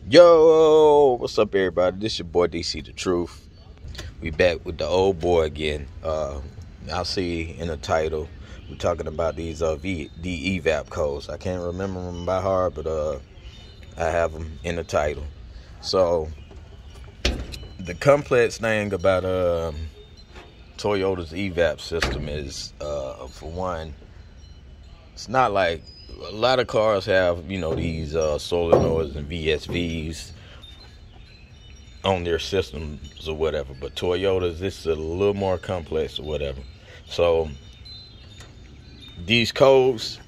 Yo, what's up, everybody? This your boy DC the Truth. We back with the old boy again. I'll see in the title. We're talking about these the Evap codes. I can't remember them by heart, but I have them in the title. So the complex thing about Toyota's Evap system is, for one, it's not like a lot of cars have, these solenoids and VSVs on their systems or whatever. But Toyota's, this is a little more complex or whatever. So these codes,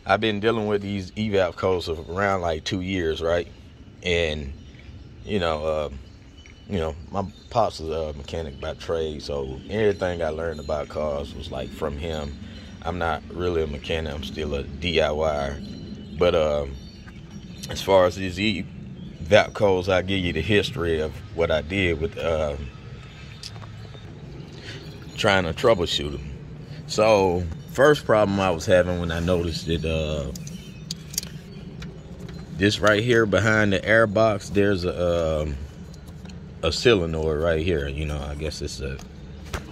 I've been dealing with these Evap codes for around like 2 years, right? And my pops is a mechanic by trade, so everything I learned about cars was like from him. I'm not really a mechanic, I'm still a DIYer. But as far as these Evap codes, I'll give you the history of what I did with trying to troubleshoot them. So first problem I was having when I noticed that this right here behind the air box, there's a solenoid right here. I guess it's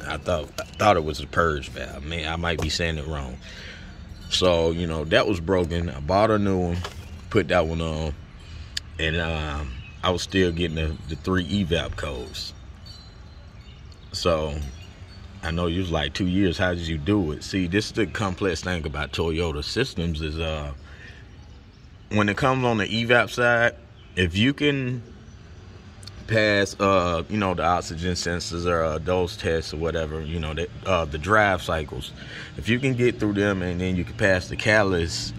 I thought it was a purge valve. Man, I might be saying it wrong. So, that was broken. I bought a new one, put that one on, and I was still getting the 3 Evap codes. So, I know you was like 2 years. How did you do it? See, this is the complex thing about Toyota systems is when it comes on the Evap side, if you can pass the oxygen sensors or those tests or whatever, the drive cycles, if you can get through them, and then you can pass the catalyst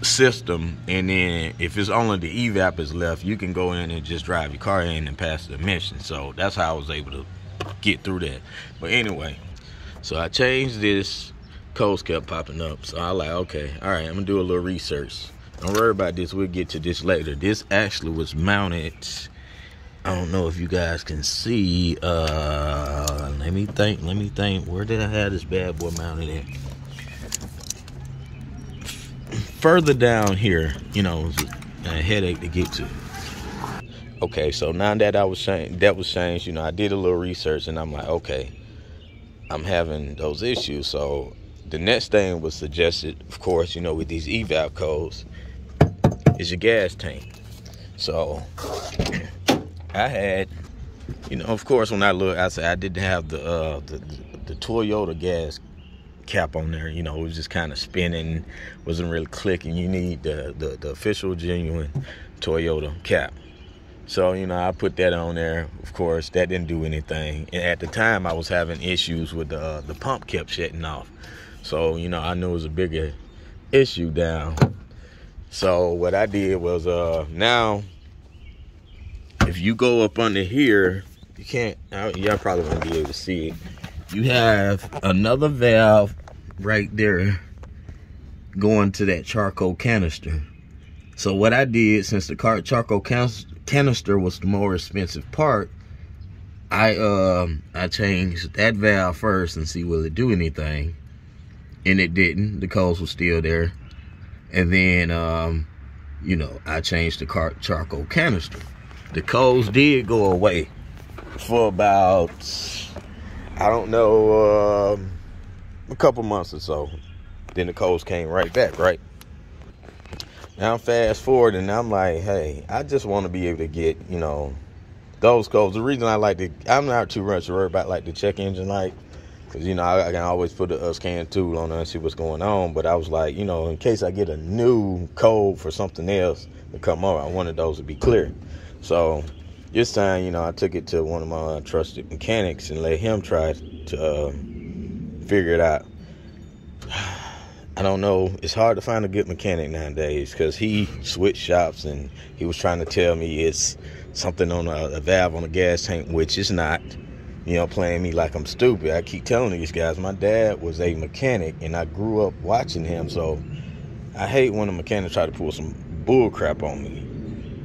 system, and then if it's only the Evap is left, you can go in and just drive your car in and pass the emission. So that's how I was able to get through that. But anyway, so I changed this. Codes kept popping up, so I like, okay, all right, I'm gonna do a little research. Don't worry about this, we'll get to this later. This actually was mounted, I don't know if you guys can see, let me think, where did I have this bad boy mounted at? Further down here, it was a headache to get to. Okay, so now that was changed, I did a little research, and I'm like, okay, I'm having those issues. So the next thing was suggested, of course, with these Evap codes, is your gas tank. So I had, of course, when I looked, I said I didn't have the Toyota gas cap on there. It was just kind of spinning, wasn't really clicking. You need the official, genuine Toyota cap. So, I put that on there. Of course, that didn't do anything. And at the time, I was having issues with the pump kept shutting off. So, I knew it was a bigger issue down. So what I did was, now, if you go up under here, you can't, y'all probably won't be able to see it. You have another valve right there going to that charcoal canister. So what I did, since the charcoal canister was the more expensive part, I changed that valve first and see will it do anything. And it didn't. The codes were still there. And then, I changed the charcoal canister. The codes did go away for about, I don't know, a couple months or so. Then the codes came right back, right? Now I'm fast forward, and I'm like, hey, I just want to be able to get, those codes. The reason I'm not too much worried about like the check engine light, because, I can always put a scan tool on there and see what's going on. But I was like, in case I get a new code for something else to come over, I wanted those to be clear. So this time, I took it to one of my trusted mechanics and let him try to figure it out. I don't know. It's hard to find a good mechanic nowadays, because he switched shops and he was trying to tell me it's something on a valve on a gas tank, which is not. Playing me like I'm stupid. I keep telling these guys, my dad was a mechanic and I grew up watching him, so I hate when a mechanic try to pull some bull crap on me.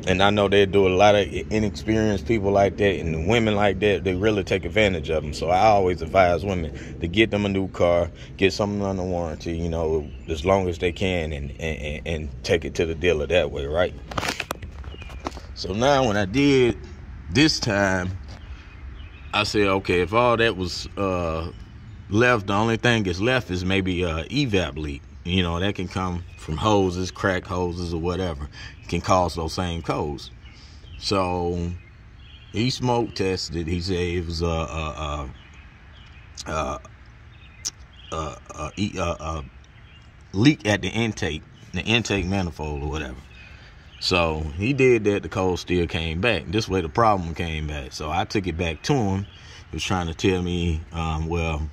And I know they do a lot of inexperienced people like that, and women like that, they really take advantage of them. So I always advise women to get them a new car, get something under warranty, you know, as long as they can, and take it to the dealer that way, right? So now when I did this time, I said, okay, if all that was left, the only thing that's left is maybe evap leak. You know, that can come from hoses, crack hoses, or whatever. It can cause those same codes. So he smoke tested it. He said it was leak at the intake manifold or whatever. So he did that. The code still came back. This way the problem came back. So I took it back to him. He was trying to tell me, well,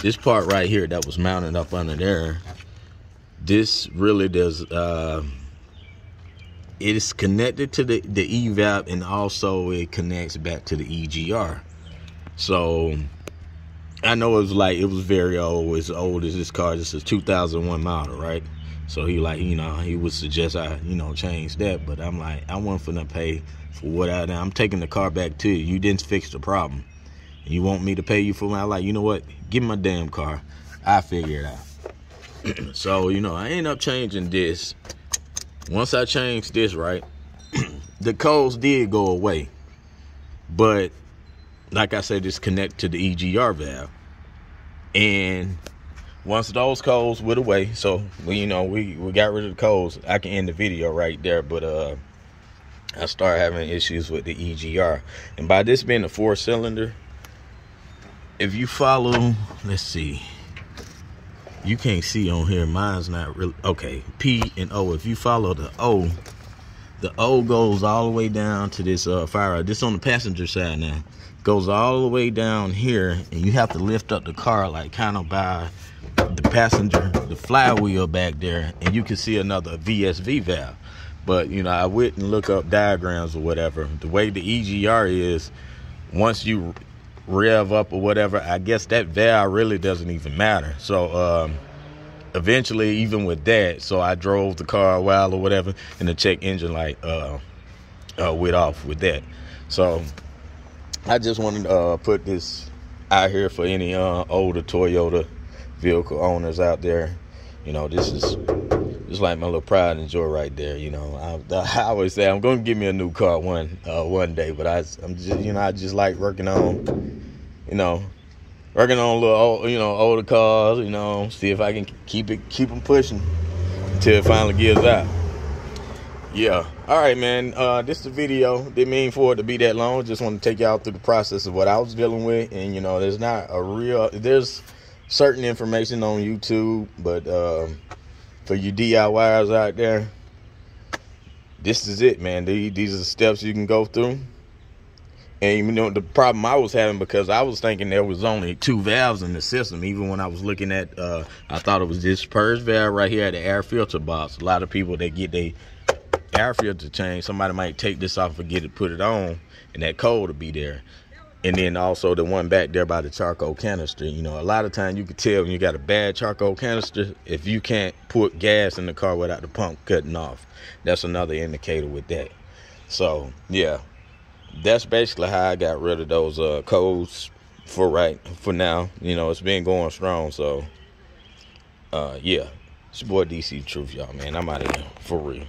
this part right here that was mounted up under there, this really does, it is connected to the evap, and also it connects back to the EGR. So I know it was very old, as old as this car. This is 2001 model, right? So he like, you know, he would suggest I, you know, change that, but I'm like, I wasn't finna pay for what I'm taking the car back to you. You didn't fix the problem. You want me to pay you for my, like, you know what? Give me my damn car. I figure it out. So, you know, I end up changing this. Once I changed this, right, the codes did go away. But like I said, it's connected to the EGR valve. And once those codes went away, so we got rid of the codes, I can end the video right there. But I started having issues with the EGR. And by this being a 4-cylinder, if you follow, let's see, you can't see on here, mine's not really, okay, P and O. If you follow the O goes all the way down to this fire. This on the passenger side now. Goes all the way down here, and you have to lift up the car like kind of by the passenger, the flywheel back there, and you can see another VSV valve. But you know, I wouldn't look up diagrams or whatever. The way the EGR is, once you rev up or whatever, I guess that valve really doesn't even matter. So eventually, even with that, so I drove the car a while or whatever, and the check engine light went off with that. So I just wanted to put this out here for any older Toyota vehicle owners out there. You know, this is like my little pride and joy right there. You know, I always say I'm going to give me a new car one day, but I'm just, you know, I just like working on little older cars. You know, see if I can keep them pushing until it finally gives out. Yeah. All right, man. This is the video. Didn't mean for it to be that long. Just want to take y'all through the process of what I was dealing with. And, you know, there's certain information on YouTube, but for you DIYers out there, this is it, man. These are the steps you can go through. And, you know, the problem I was having, because I was thinking there was only 2 valves in the system. Even when I was looking at, I thought it was this purge valve right here at the air filter box. A lot of people, they get their air filter changed. Somebody might take this off, forget to put it on, and that code will be there. And then also the one back there by the charcoal canister. You know, a lot of times you can tell when you got a bad charcoal canister if you can't put gas in the car without the pump cutting off. That's another indicator with that. So, yeah. That's basically how I got rid of those codes for now. You know, it's been going strong. So, yeah. It's your boy DC Truth, y'all, man. I'm out of here. For real.